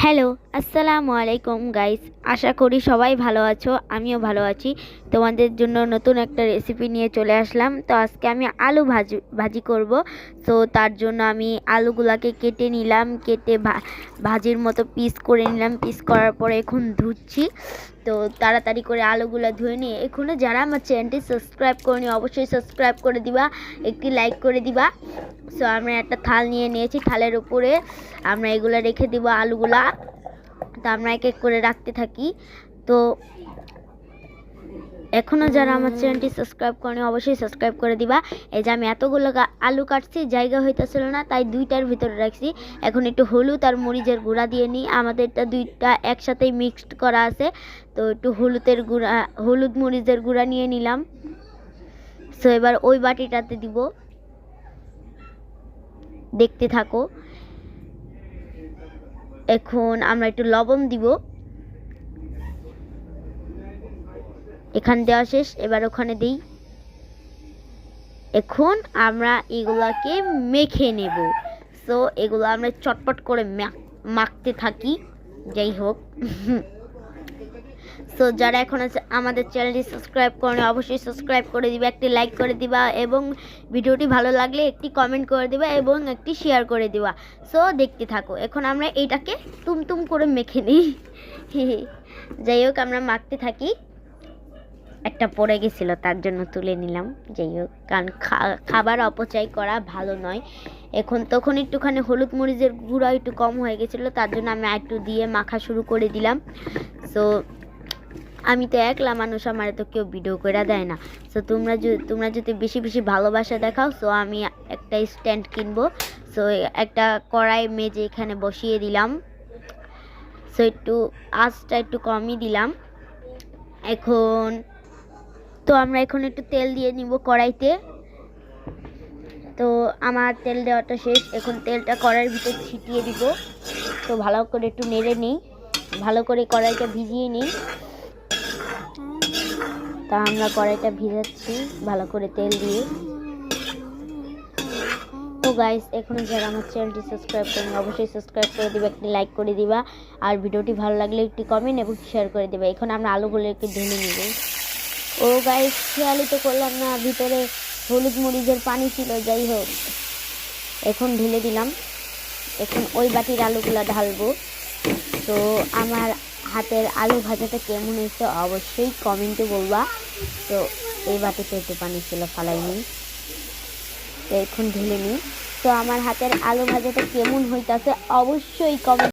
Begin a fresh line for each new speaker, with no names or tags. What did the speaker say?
Hello, আসসালামু আলাইকুম guys. আশা করি সবাই ভালো আছো, আমিও ভালো আছি। তোমাদের জন্য নতুন একটা রেসিপি নিয়ে চলে আসলাম। তো আজকে আমি আলু ভাজি করব। তো তার জন্য আমি আলুগুলাকে কেটে নিলাম, কেটে ভাজির মতো পিস করে নিলাম। পিস করার পরে এখন ধুচ্ছি। তো তাড়াতাড়ি করে আলুগুলো ধুয়ে নিয়ে এখনও যারা আমার চ্যানেলটি সাবস্ক্রাইব করনি অবশ্যই সাবস্ক্রাইব করে দিবা, একটি লাইক করে দিবা। সো আমরা একটা থাল নিয়ে নিয়েছি, থালের উপরে আমরা এগুলো রেখে দিব আলুগুলা। তো আমরা এক এক করে রাখতে থাকি। তো এখনও যারা আমার চ্যানেলটি সাবস্ক্রাইব করেনি অবশ্যই সাবস্ক্রাইব করে দিবা। এই যে আমি এতগুলো আলু কাটছি, জায়গা হইতেছিল না, তাই দুইটার ভিতরে রাখছি। এখন একটু হলুদ আর মরিচের গুঁড়া দিয়ে নিই। আমাদেরটা দুইটা একসাথেই মিক্সড করা আছে। তো একটু হলুদ মরিচের গুঁড়া নিয়ে নিলাম। সো এবার ওই বাটিটাতে দিব, দেখতে থাকো। এখন আমরা একটু লবণ দিব। এখানে দেওয়া শেষ, এবার ওখানে দিই। এখন আমরা এগুলাকে মেখে নেব। সো এগুলো আমরা চটপট করে মাখতে থাকি। যাই হোক, সো যারা এখন আমাদের চ্যানেলটি সাবস্ক্রাইব করেনি অবশ্যই সাবস্ক্রাইব করে দিবা, একটি লাইক করে দিবা এবং ভিডিওটি ভালো লাগলে একটি কমেন্ট করে দিবা এবং একটি শেয়ার করে দিবা। সো দেখতে থাকো। এখন আমরা এইটাকে তুমতুম করে মেখে নিই। যাই হোক, আমরা মাখতে থাকি। একটা পড়ে গেছিলো, তার জন্য তুলে নিলাম। যাই হোক, কারণ খাবার অপচয় করা ভালো নয়। তখন একটুখানি হলুদ মরিচের গুঁড়া একটু কম হয়ে গেছিলো, তার জন্য আমি একটু দিয়ে মাখা শুরু করে দিলাম। সো আমি তো একলা মানুষ, আমার তো কেউ ভিডিও করে দেয় না। সো তোমরা যদি বেশি বেশি ভালোবাসা দেখাও, সো আমি একটা স্ট্যান্ড কিনবো। সো একটা কড়াই মেজে এখানে বসিয়ে দিলাম। সো একটু আঁচটা একটু কমই দিলাম। আমরা এখন একটু তেল দিয়ে নিব কড়াইতে। তো আমার তেল দেওয়াটা শেষ। এখন তেলটা কড়াইয়ের ভিতর ছিটিয়ে দিব। তো ভালো করে একটু নেড়ে নিই, ভালো করে কড়াইটা ভিজিয়ে নিই। তা আমরা কড়াইটা ভিজাচ্ছি ভালো করে তেল দিয়ে। তো গাইস, এখনো যারা আমার চ্যানেলটি সাবস্ক্রাইব করেনি অবশ্যই সাবস্ক্রাইব করে দিবা, একটি লাইক করে দিবা, আর ভিডিওটি ভালো লাগলে একটি কমেন্ট এবং শেয়ার করে দিবা। এখন আমরা আলুগুলো একটু ঢেলে নিব। ও গাইস, খেয়ালই তো করলাম না, ভিতরে হলুদ মরিচের পানি ছিল। যাই হোক, এখন ঢেলে দিলাম। এখন ওই বাটির আলুগুলো ঢালবো। তো আমার হাতের আলু ভাজাটা কেমন হয়েছে অবশ্যই কমেন্টে বলবা। তো এই বাটিতে একটু পানি ছিল, ফালাইনি। তো এখন ঢেলে নিই। তো আমার হাতের আলু ভাজাটা কেমন হইতেছে অবশ্যই কমেন্ট